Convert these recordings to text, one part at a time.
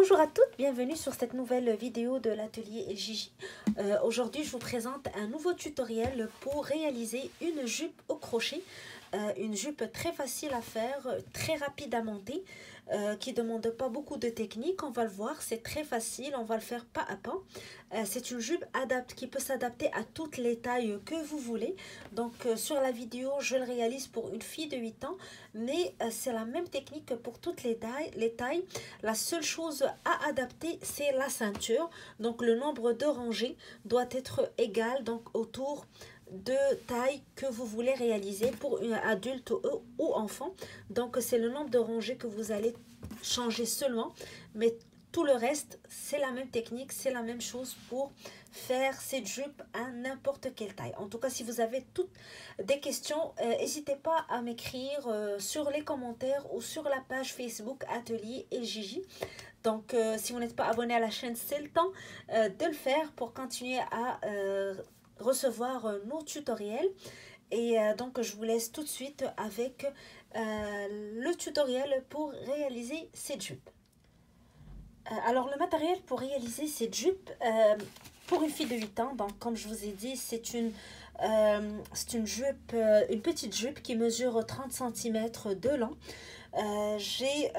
Bonjour à toutes, bienvenue sur cette nouvelle vidéo de l'atelier Gigi. Aujourd'hui, je vous présente un nouveau tutoriel pour réaliser une jupe au crochet. Une jupe très facile à faire, très rapide à monter, qui ne demande pas beaucoup de technique. On va le voir, c'est très facile, on va le faire pas à pas. C'est une jupe qui peut s'adapter à toutes les tailles que vous voulez. Donc sur la vidéo, je le réalise pour une fille de 8 ans, mais c'est la même technique pour toutes les tailles. La seule chose à adapter, c'est la ceinture. Donc le nombre de rangées doit être égal, donc autour de taille que vous voulez réaliser pour une adulte ou enfant. Donc c'est le nombre de rangées que vous allez changer seulement, mais tout le reste c'est la même technique, c'est la même chose pour faire cette jupe à n'importe quelle taille. En tout cas, si vous avez toutes des questions, n'hésitez pas à m'écrire sur les commentaires ou sur la page Facebook Atelier et Gigi. Donc si vous n'êtes pas abonné à la chaîne, c'est le temps de le faire pour continuer à recevoir nos tutoriels. Et donc je vous laisse tout de suite avec le tutoriel pour réaliser cette jupe. Alors le matériel pour réaliser cette jupe pour une fille de 8 ans, donc comme je vous ai dit, c'est une jupe, une petite jupe qui mesure 30 cm de long. J'ai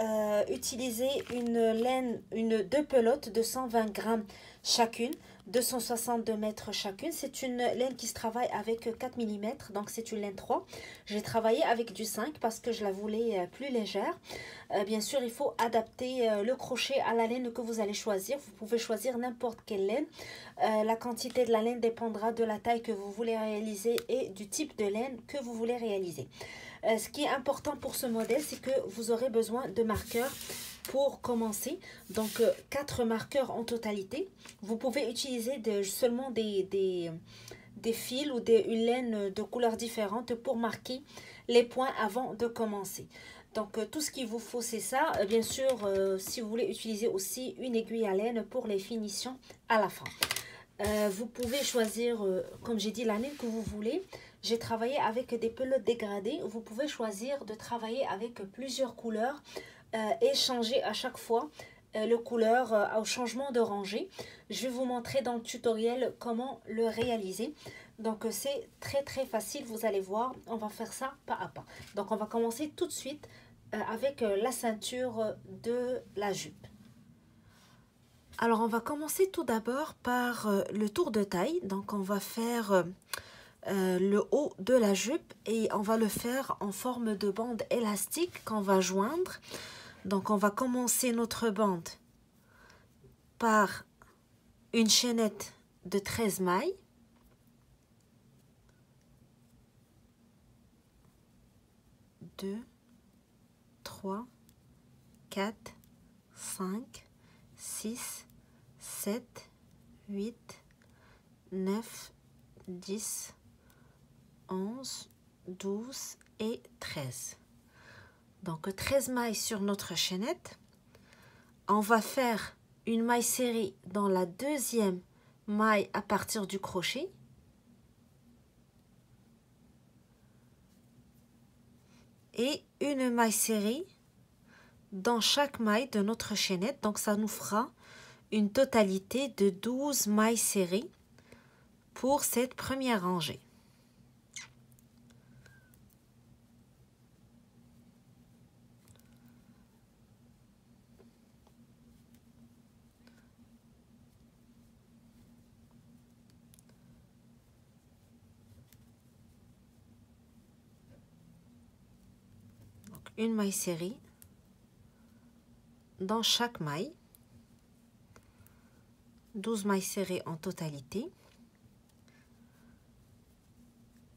utilisé deux pelotes de 120 grammes chacune, 262 mètres chacune. C'est une laine qui se travaille avec 4 mm, donc c'est une laine 3. J'ai travaillé avec du 5 parce que je la voulais plus légère. Bien sûr, il faut adapter le crochet à la laine que vous allez choisir. Vous pouvez choisir n'importe quelle laine. La quantité de la laine dépendra de la taille que vous voulez réaliser et du type de laine que vous voulez réaliser. Ce qui est important pour ce modèle, c'est que vous aurez besoin de marqueurs pour commencer. Donc 4 marqueurs en totalité. Vous pouvez utiliser seulement des fils ou une laine de couleurs différentes pour marquer les points avant de commencer. Donc tout ce qu'il vous faut, c'est ça. Bien sûr, si vous voulez utiliser aussi une aiguille à laine pour les finitions à la fin. Vous pouvez choisir, comme j'ai dit, la laine que vous voulez. J'ai travaillé avec des pelotes dégradées. Vous pouvez choisir de travailler avec plusieurs couleurs et changer à chaque fois le couleur au changement de rangée. Je vais vous montrer dans le tutoriel comment le réaliser. Donc c'est très facile, vous allez voir. On va faire ça pas à pas. Donc on va commencer tout de suite avec la ceinture de la jupe. Alors on va commencer tout d'abord par le tour de taille. Donc on va faire le haut de la jupe et on va le faire en forme de bande élastique qu'on va joindre. Donc on va commencer notre bande par une chaînette de 13 mailles. Deux, 3, 4, 5, 6, 7, 8, 9, 10, 11, 12 et 13. Donc 13 mailles sur notre chaînette. On va faire une maille serrée dans la deuxième maille à partir du crochet. Et une maille serrée dans chaque maille de notre chaînette. Donc ça nous fera une totalité de 12 mailles serrées pour cette première rangée. Une maille serrée dans chaque maille, 12 mailles serrées en totalité.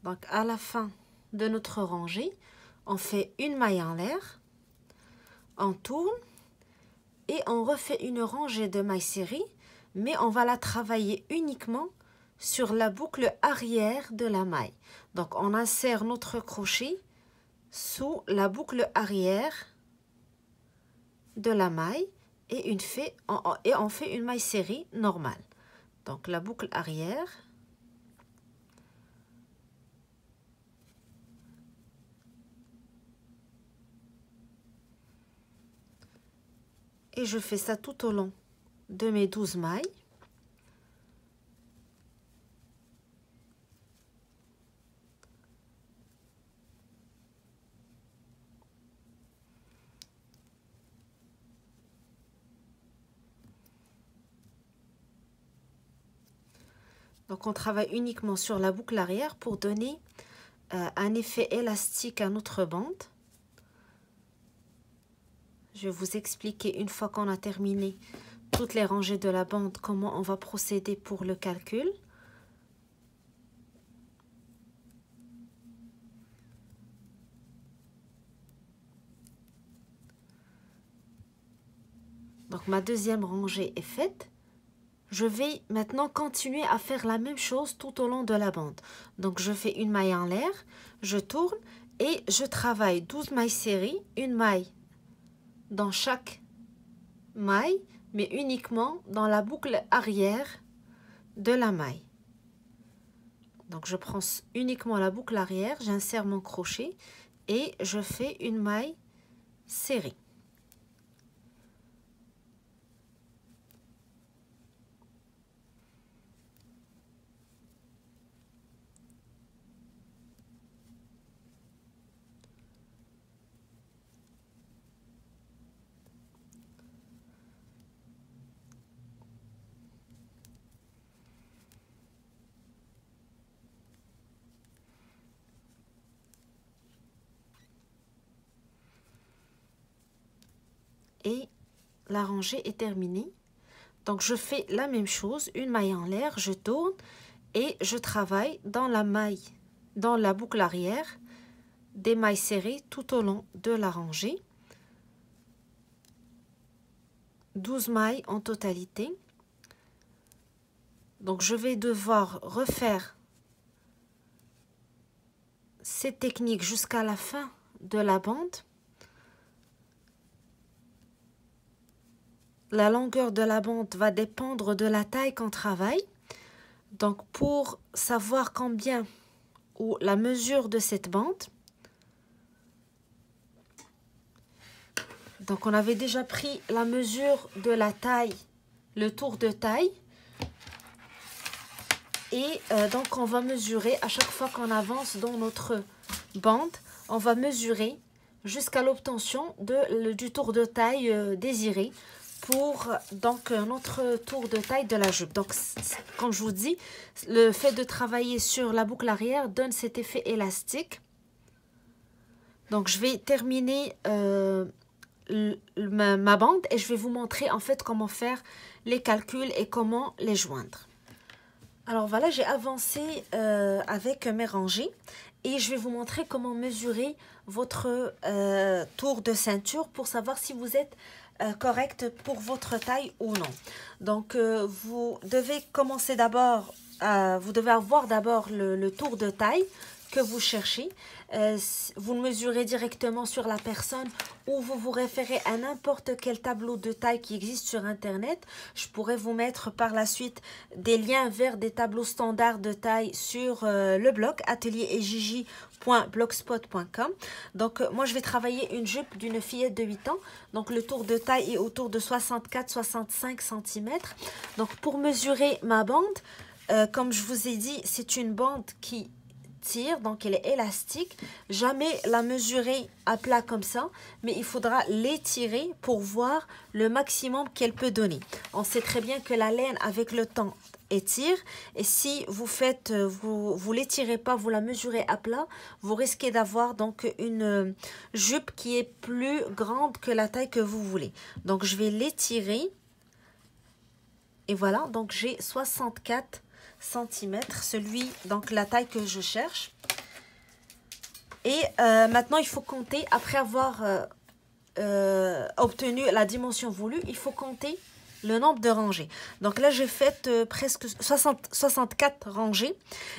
Donc à la fin de notre rangée, on fait une maille en l'air, on tourne et on refait une rangée de mailles serrées, mais on va la travailler uniquement sur la boucle arrière de la maille. Donc on insère notre crochet sous la boucle arrière de la maille et on fait une maille serrée normale. Donc la boucle arrière Et je fais ça tout au long de mes 12 mailles. Donc on travaille uniquement sur la boucle arrière pour donner un effet élastique à notre bande. Je vais vous expliquer une fois qu'on a terminé toutes les rangées de la bande comment on va procéder pour le calcul. Donc ma deuxième rangée est faite. Je vais maintenant continuer à faire la même chose tout au long de la bande. Donc je fais une maille en l'air, je tourne et je travaille 12 mailles serrées, une maille dans chaque maille, mais uniquement dans la boucle arrière de la maille. Donc je prends uniquement la boucle arrière, j'insère mon crochet et je fais une maille serrée. Et la rangée est terminée. Donc je fais la même chose, une maille en l'air, je tourne et je travaille dans la maille, dans la boucle arrière, des mailles serrées tout au long de la rangée. 12 mailles en totalité. Donc je vais devoir refaire cette technique jusqu'à la fin de la bande. La longueur de la bande va dépendre de la taille qu'on travaille. Donc pour savoir combien ou la mesure de cette bande, donc on avait déjà pris la mesure de la taille, le tour de taille. Et donc on va mesurer à chaque fois qu'on avance dans notre bande, on va mesurer jusqu'à l'obtention du tour de taille désiré pour donc notre tour de taille de la jupe. Donc comme je vous dis, le fait de travailler sur la boucle arrière donne cet effet élastique. Donc je vais terminer ma bande et je vais vous montrer en fait comment faire les calculs et comment les joindre. Alors voilà, j'ai avancé avec mes rangées et je vais vous montrer comment mesurer votre tour de ceinture pour savoir si vous êtes correct pour votre taille ou non. Donc vous devez commencer d'abord, vous devez avoir d'abord le tour de taille que vous cherchez. Vous le mesurez directement sur la personne ou vous vous référez à n'importe quel tableau de taille qui existe sur internet. Je pourrais vous mettre par la suite des liens vers des tableaux standards de taille sur le blog ateliergigi.blogspot.com. Donc moi je vais travailler une jupe d'une fillette de 8 ans. Donc le tour de taille est autour de 64-65 cm. Donc pour mesurer ma bande, comme je vous ai dit, c'est une bande qui tire, donc elle est élastique. Jamais la mesurer à plat comme ça, mais il faudra l'étirer pour voir le maximum qu'elle peut donner. On sait très bien que la laine avec le temps étire, et si vous faites, vous l'étirez pas, vous la mesurez à plat, vous risquez d'avoir donc une jupe qui est plus grande que la taille que vous voulez. Donc je vais l'étirer et voilà, donc j'ai 64 cm, donc la taille que je cherche. Et maintenant il faut compter, après avoir obtenu la dimension voulue, il faut compter le nombre de rangées. Donc là j'ai fait presque 64 rangées.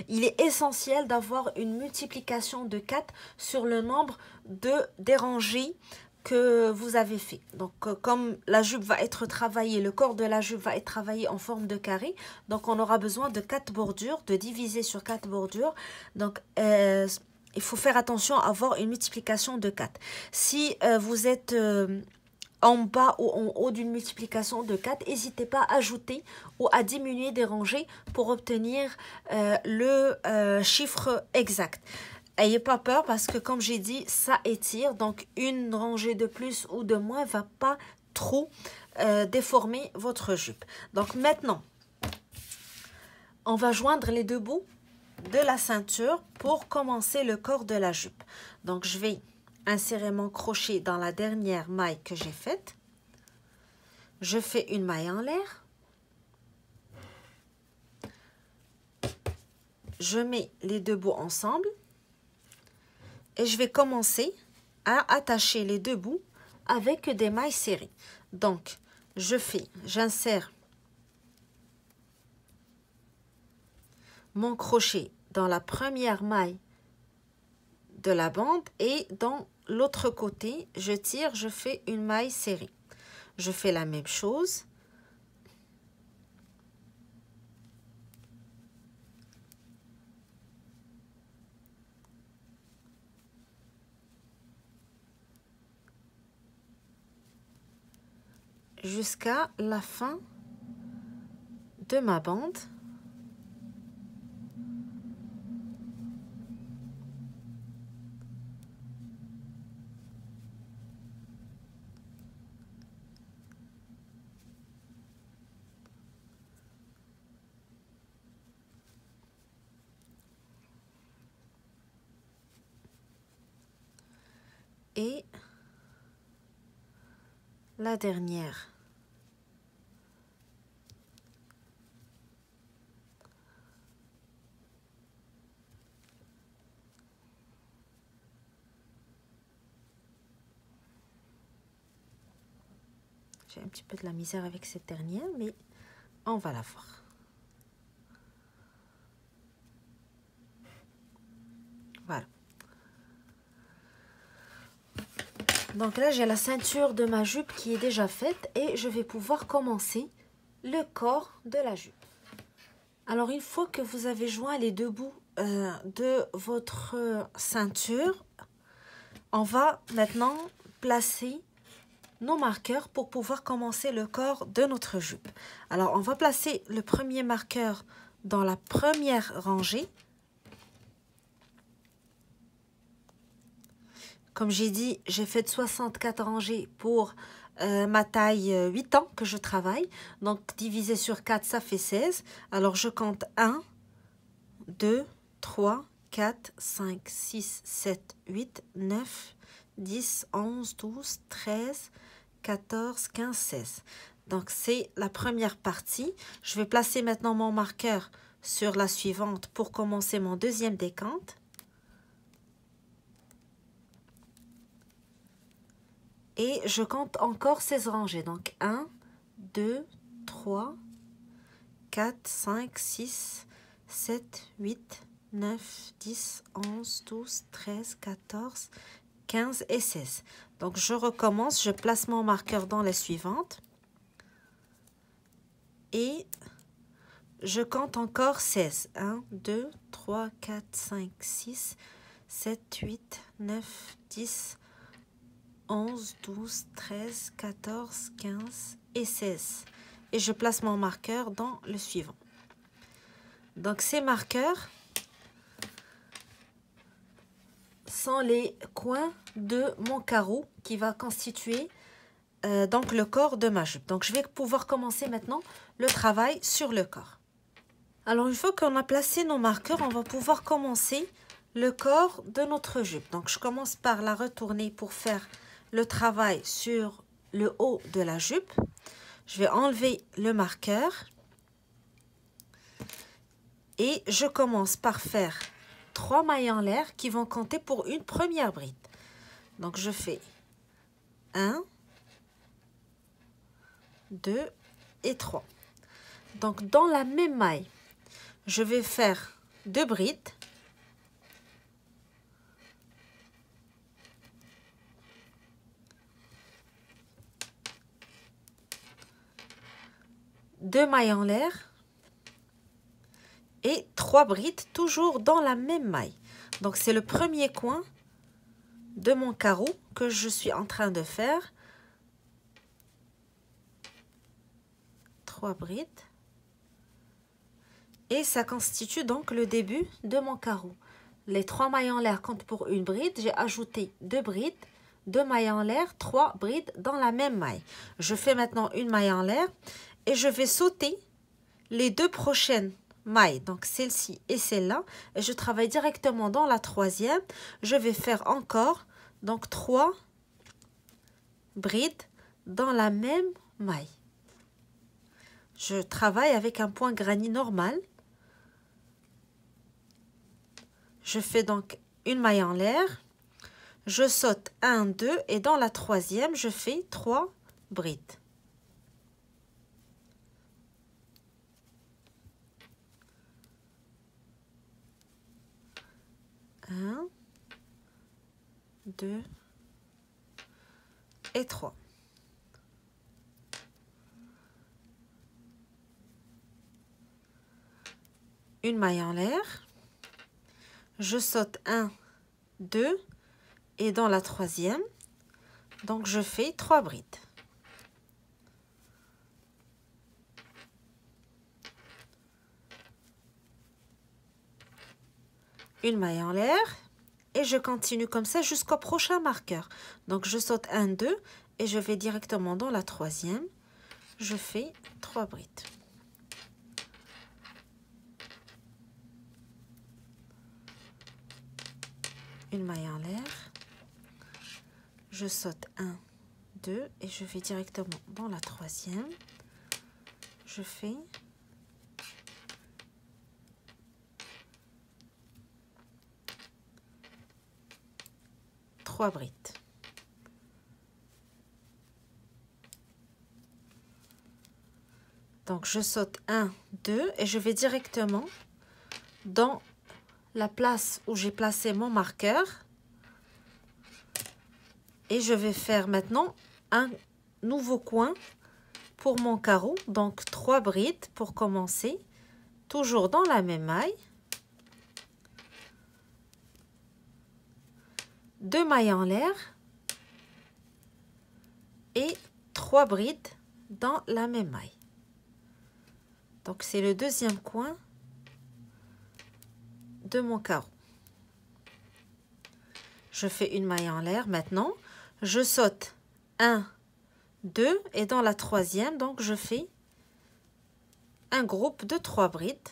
Il est essentiel d'avoir une multiplication de 4 sur le nombre des rangées que vous avez fait. Donc comme la jupe va être travaillée, le corps de la jupe va être travaillé en forme de carré, donc on aura besoin de 4 bordures, de diviser sur 4 bordures. Donc il faut faire attention à avoir une multiplication de 4. Si vous êtes en bas ou en haut d'une multiplication de 4, n'hésitez pas à ajouter ou à diminuer des rangées pour obtenir le chiffre exact. N'ayez pas peur parce que comme j'ai dit, ça étire. Donc une rangée de plus ou de moins ne va pas trop déformer votre jupe. Donc maintenant, on va joindre les deux bouts de la ceinture pour commencer le corps de la jupe. Donc je vais insérer mon crochet dans la dernière maille que j'ai faite. Je fais une maille en l'air. Je mets les deux bouts ensemble. Et je vais commencer à attacher les deux bouts avec des mailles serrées. Donc, j'insère mon crochet dans la première maille de la bande et dans l'autre côté, je tire, je fais une maille serrée. Je fais la même chose. Jusqu'à la fin de ma bande. Et la dernière. J'ai un petit peu de la misère avec cette dernière, mais on va la voir. Voilà. Donc là, j'ai la ceinture de ma jupe qui est déjà faite et je vais pouvoir commencer le corps de la jupe. Alors, une fois que vous avez joint les deux bouts de votre ceinture, on va maintenant placer nos marqueurs pour pouvoir commencer le corps de notre jupe. Alors, on va placer le premier marqueur dans la première rangée. Comme j'ai dit, j'ai fait 64 rangées pour ma taille 8 ans que je travaille. Donc, divisé sur 4, ça fait 16. Alors, je compte 1, 2, 3, 4, 5, 6, 7, 8, 9, 10, 11, 12, 13, 14, 15, 16. Donc, c'est la première partie. Je vais placer maintenant mon marqueur sur la suivante pour commencer mon deuxième décompte. Et je compte encore 16 rangées. Donc 1, 2, 3, 4, 5, 6, 7, 8, 9, 10, 11, 12, 13, 14, 15 et 16. Donc je recommence, je place mon marqueur dans les suivantes. Et je compte encore 16. 1, 2, 3, 4, 5, 6, 7, 8, 9, 10, 11, 12, 13, 14, 15 et 16. Et je place mon marqueur dans le suivant. Donc, ces marqueurs sont les coins de mon carreau qui va constituer donc le corps de ma jupe. Donc, je vais pouvoir commencer maintenant le travail sur le corps. Alors, une fois qu'on a placé nos marqueurs, on va pouvoir commencer le corps de notre jupe. Donc, je commence par la retourner pour faire le travail sur le haut de la jupe. Je vais enlever le marqueur et je commence par faire 3 mailles en l'air qui vont compter pour une première bride. Donc je fais 1, 2 et 3. Donc dans la même maille, je vais faire 2 brides. Deux mailles en l'air et 3 brides toujours dans la même maille. Donc c'est le premier coin de mon carreau que je suis en train de faire. 3 brides. Et ça constitue donc le début de mon carreau. Les 3 mailles en l'air comptent pour une bride. J'ai ajouté 2 brides, 2 mailles en l'air, 3 brides dans la même maille. Je fais maintenant une maille en l'air et je vais sauter les 2 prochaines mailles, donc celle-ci et celle-là, et je travaille directement dans la 3e. Je vais faire encore donc 3 brides dans la même maille. Je travaille avec un point granny normal. Je fais donc une maille en l'air, je saute 1, 2 et dans la 3e, je fais 3 brides. Un, 2 et 3. Une maille en l'air. Je saute 1, 2 et dans la 3e, donc je fais 3 brides. Une maille en l'air et je continue comme ça jusqu'au prochain marqueur. Donc je saute 1, 2 et je vais directement dans la 3e, je fais 3 brides. Une maille en l'air, je saute 1, 2 et je vais directement dans la 3e, je fais 3 brides. Donc je saute 1, 2 et je vais directement dans la place où j'ai placé mon marqueur et je vais faire maintenant un nouveau coin pour mon carreau, donc 3 brides pour commencer, toujours dans la même maille, 2 mailles en l'air et 3 brides dans la même maille. Donc c'est le deuxième coin de mon carreau. Je fais une maille en l'air maintenant, je saute 1, 2 et dans la 3e, donc je fais un groupe de 3 brides.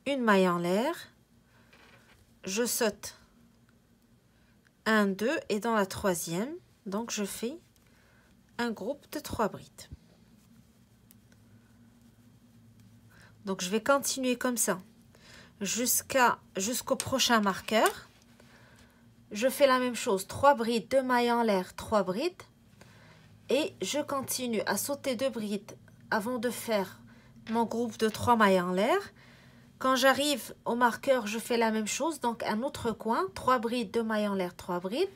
Une maille en l'air, je saute 1, 2 et dans la 3e, donc je fais un groupe de 3 brides. Donc je vais continuer comme ça jusqu'au prochain marqueur. Je fais la même chose, 3 brides, 2 mailles en l'air, 3 brides. Et je continue à sauter 2 brides avant de faire mon groupe de 3 mailles en l'air. Quand j'arrive au marqueur, je fais la même chose, donc un autre coin, 3 brides, 2 mailles en l'air, 3 brides.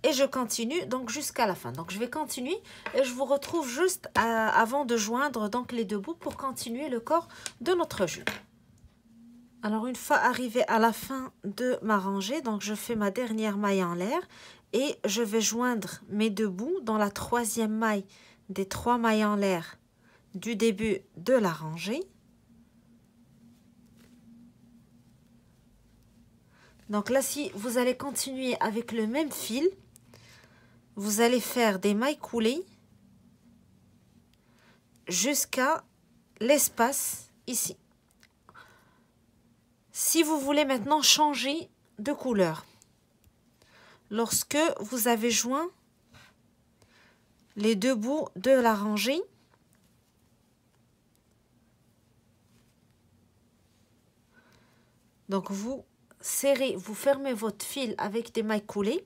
Et je continue donc jusqu'à la fin. Donc je vais continuer et je vous retrouve juste avant de joindre donc les 2 bouts pour continuer le corps de notre jupe. Alors une fois arrivé à la fin de ma rangée, donc je fais ma dernière maille en l'air et je vais joindre mes 2 bouts dans la 3e maille des 3 mailles en l'air du début de la rangée. Donc là, si vous allez continuer avec le même fil, vous allez faire des mailles coulées jusqu'à l'espace ici. Si vous voulez maintenant changer de couleur, lorsque vous avez joint les 2 bouts de la rangée, donc vous serrez, vous fermez votre fil avec des mailles coulées,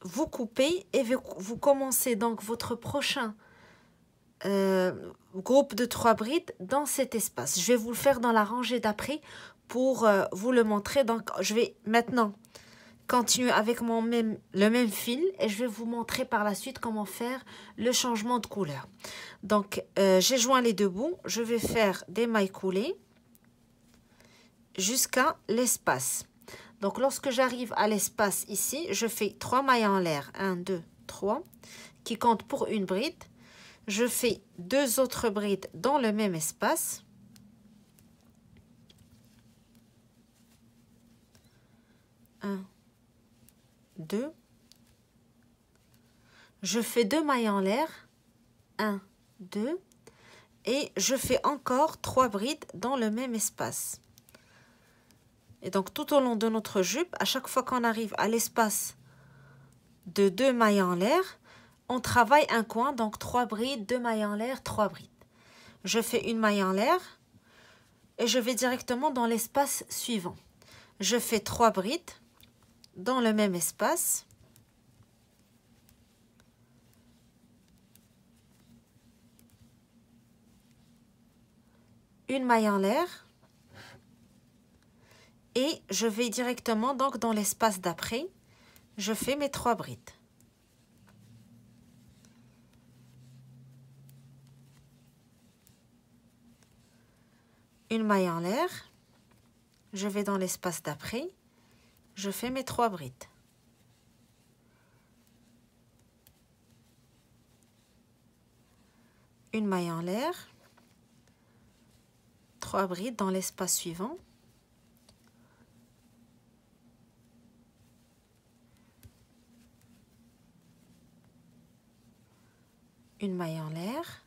vous coupez et vous commencez donc votre prochain groupe de 3 brides dans cet espace. Je vais vous le faire dans la rangée d'après pour vous le montrer. Donc je vais maintenant continuer avec le même fil et je vais vous montrer par la suite comment faire le changement de couleur. Donc j'ai joint les 2 bouts, je vais faire des mailles coulées jusqu'à l'espace. Donc, lorsque j'arrive à l'espace ici, je fais 3 mailles en l'air. 1, 2, 3, qui comptent pour une bride. Je fais 2 autres brides dans le même espace. Un, 2. Je fais 2 mailles en l'air. 1, 2. Et je fais encore 3 brides dans le même espace. Et donc, tout au long de notre jupe, à chaque fois qu'on arrive à l'espace de 2 mailles en l'air, on travaille un coin, donc 3 brides, 2 mailles en l'air, 3 brides. Je fais une maille en l'air et je vais directement dans l'espace suivant. Je fais 3 brides dans le même espace. Une maille en l'air. Et je vais directement donc dans l'espace d'après. Je fais mes 3 brides. Une maille en l'air. Je vais dans l'espace d'après. Je fais mes 3 brides. Une maille en l'air. 3 brides dans l'espace suivant. Une maille en l'air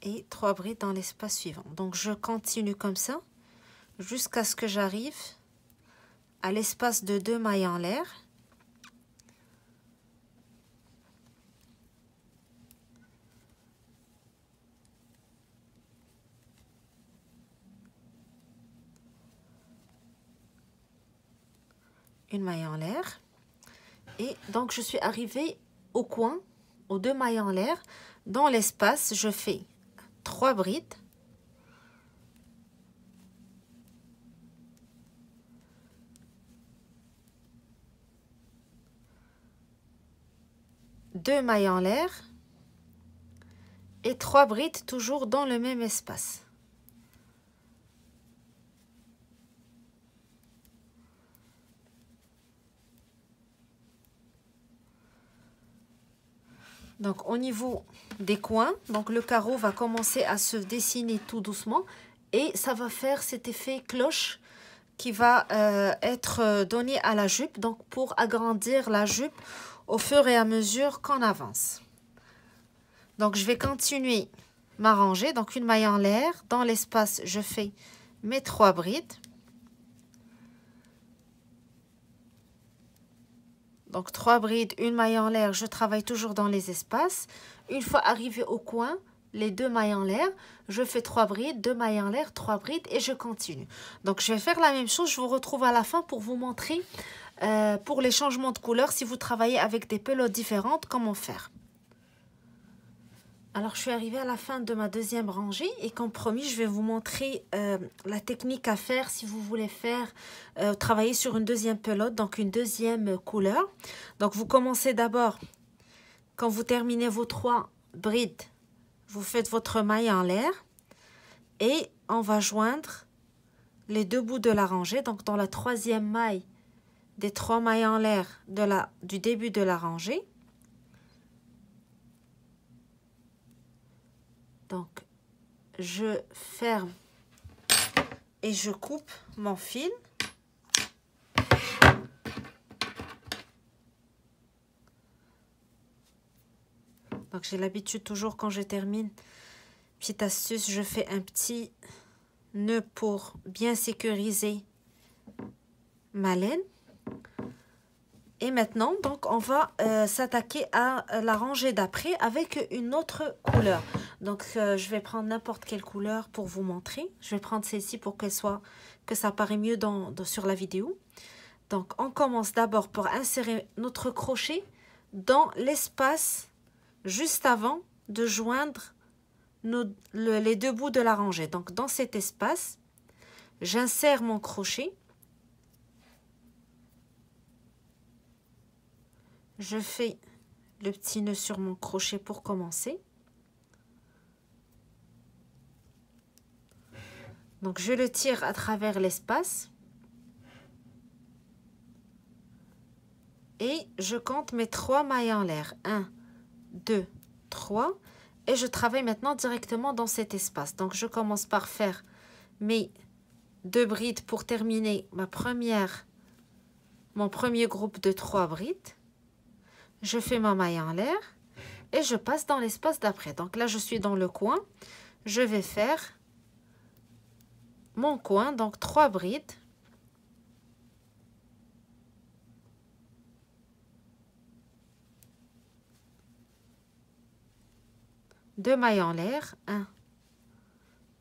et 3 brides dans l'espace suivant. Donc, je continue comme ça jusqu'à ce que j'arrive à l'espace de 2 mailles en l'air. Une maille en l'air. Et donc, je suis arrivée au coin, aux 2 mailles en l'air. Dans l'espace, je fais 3 brides. Deux mailles en l'air. Et 3 brides toujours dans le même espace. Donc, au niveau des coins, donc le carreau va commencer à se dessiner tout doucement et ça va faire cet effet cloche qui va être donné à la jupe, donc pour agrandir la jupe au fur et à mesure qu'on avance. Donc, je vais continuer ma rangée. Donc, une maille en l'air. Dans l'espace, je fais mes 3 brides. Donc, 3 brides, une maille en l'air, je travaille toujours dans les espaces. Une fois arrivé au coin, les 2 mailles en l'air, je fais 3 brides, 2 mailles en l'air, 3 brides et je continue. Donc, je vais faire la même chose. Je vous retrouve à la fin pour vous montrer pour les changements de couleur, si vous travaillez avec des pelotes différentes, comment faire. Alors, je suis arrivée à la fin de ma deuxième rangée et comme promis, je vais vous montrer la technique à faire si vous voulez faire travailler sur une deuxième pelote, donc une deuxième couleur. Donc, vous commencez d'abord, quand vous terminez vos 3 brides, vous faites votre maille en l'air et on va joindre les 2 bouts de la rangée. Donc, dans la 3e maille des 3 mailles en l'air du début de la rangée. Donc, je ferme et je coupe mon fil. Donc, j'ai l'habitude toujours quand je termine, petite astuce, je fais un petit nœud pour bien sécuriser ma laine. Et maintenant, donc, on va s'attaquer à la rangée d'après avec une autre couleur. Donc, je vais prendre n'importe quelle couleur pour vous montrer. Je vais prendre celle-ci pour que ça paraît mieux sur la vidéo. Donc, on commence d'abord pour insérer notre crochet dans l'espace juste avant de joindre les 2 bouts de la rangée. Donc, dans cet espace, j'insère mon crochet. Je fais le petit nœud sur mon crochet pour commencer. Donc, je le tire à travers l'espace. et je compte mes 3 mailles en l'air. 1, 2, 3. Et je travaille maintenant directement dans cet espace. Donc, je commence par faire mes 2 brides pour terminer mon premier groupe de 3 brides. Je fais ma maille en l'air et je passe dans l'espace d'après. Donc là, je suis dans le coin. Je vais faire mon coin, donc 3 brides. Deux mailles en l'air, 1,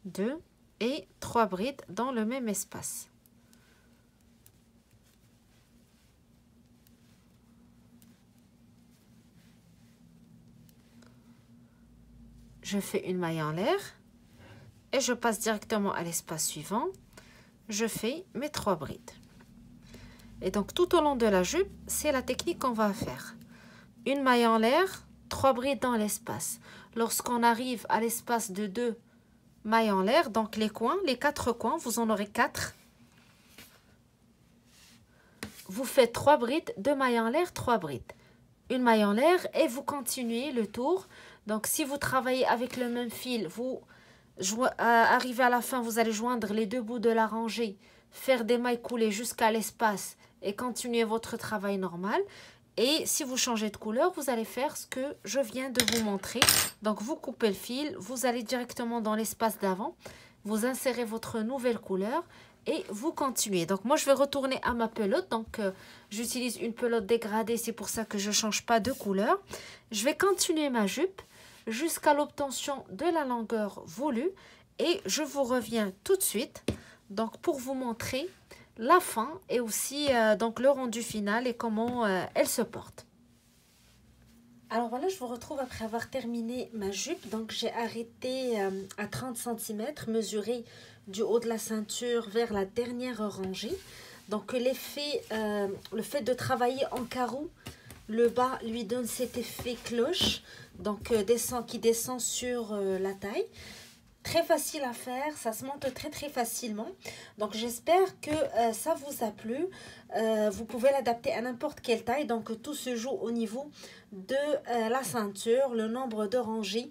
2 et 3 brides dans le même espace. Je fais une maille en l'air et je passe directement à l'espace suivant. Je fais mes 3 brides. Et donc tout au long de la jupe, c'est la technique qu'on va faire. Une maille en l'air, 3 brides dans l'espace. Lorsqu'on arrive à l'espace de 2 mailles en l'air, donc les coins, les 4 coins, vous en aurez 4. Vous faites 3 brides, 2 mailles en l'air, 3 brides. Une maille en l'air et vous continuez le tour. Donc si vous travaillez avec le même fil, vous arrivez à la fin, vous allez joindre les 2 bouts de la rangée, faire des mailles coulées jusqu'à l'espace et continuer votre travail normal. Et si vous changez de couleur, vous allez faire ce que je viens de vous montrer. Donc, vous coupez le fil, vous allez directement dans l'espace d'avant, vous insérez votre nouvelle couleur et vous continuez. Donc, moi, je vais retourner à ma pelote. Donc, j'utilise une pelote dégradée, c'est pour ça que je ne change pas de couleur. Je vais continuer ma jupe jusqu'à l'obtention de la longueur voulue et je vous reviens tout de suite donc, pour vous montrer la fin et aussi donc le rendu final et comment elle se porte. Alors voilà, je vous retrouve après avoir terminé ma jupe. Donc j'ai arrêté à 30 cm, mesuré du haut de la ceinture vers la dernière rangée. Donc le fait de travailler en carreau, le bas lui donne cet effet cloche, donc qui descend sur la taille. Très facile à faire, ça se monte très facilement. Donc j'espère que ça vous a plu. Vous pouvez l'adapter à n'importe quelle taille. Donc tout se joue au niveau de la ceinture, le nombre de rangées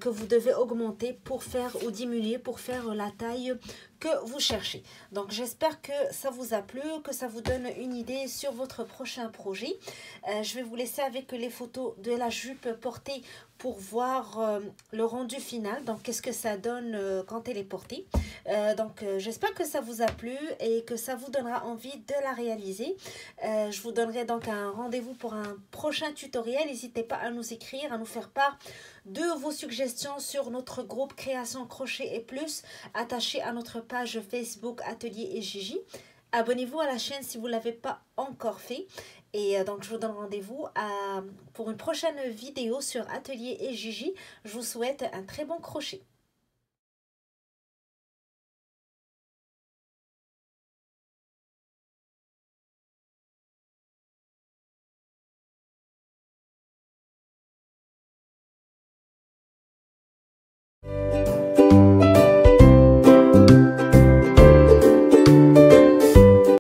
que vous devez augmenter pour faire ou diminuer pour faire la taille que vous cherchez. Donc j'espère que ça vous a plu, que ça vous donne une idée sur votre prochain projet. Je vais vous laisser avec les photos de la jupe portée pour voir le rendu final. Donc qu'est-ce que ça donne quand elle est portée. J'espère que ça vous a plu et que ça vous donnera envie de la réaliser. Je vous donnerai donc un rendez-vous pour un prochain tutoriel. N'hésitez pas à nous écrire, à nous faire part de vos suggestions sur notre groupe Création Crochet et Plus attaché à notre page Facebook Atelier et Gigi. Abonnez-vous à la chaîne si vous ne l'avez pas encore fait. Et donc je vous donne rendez-vous pour une prochaine vidéo sur Atelier et Gigi. Je vous souhaite un très bon crochet.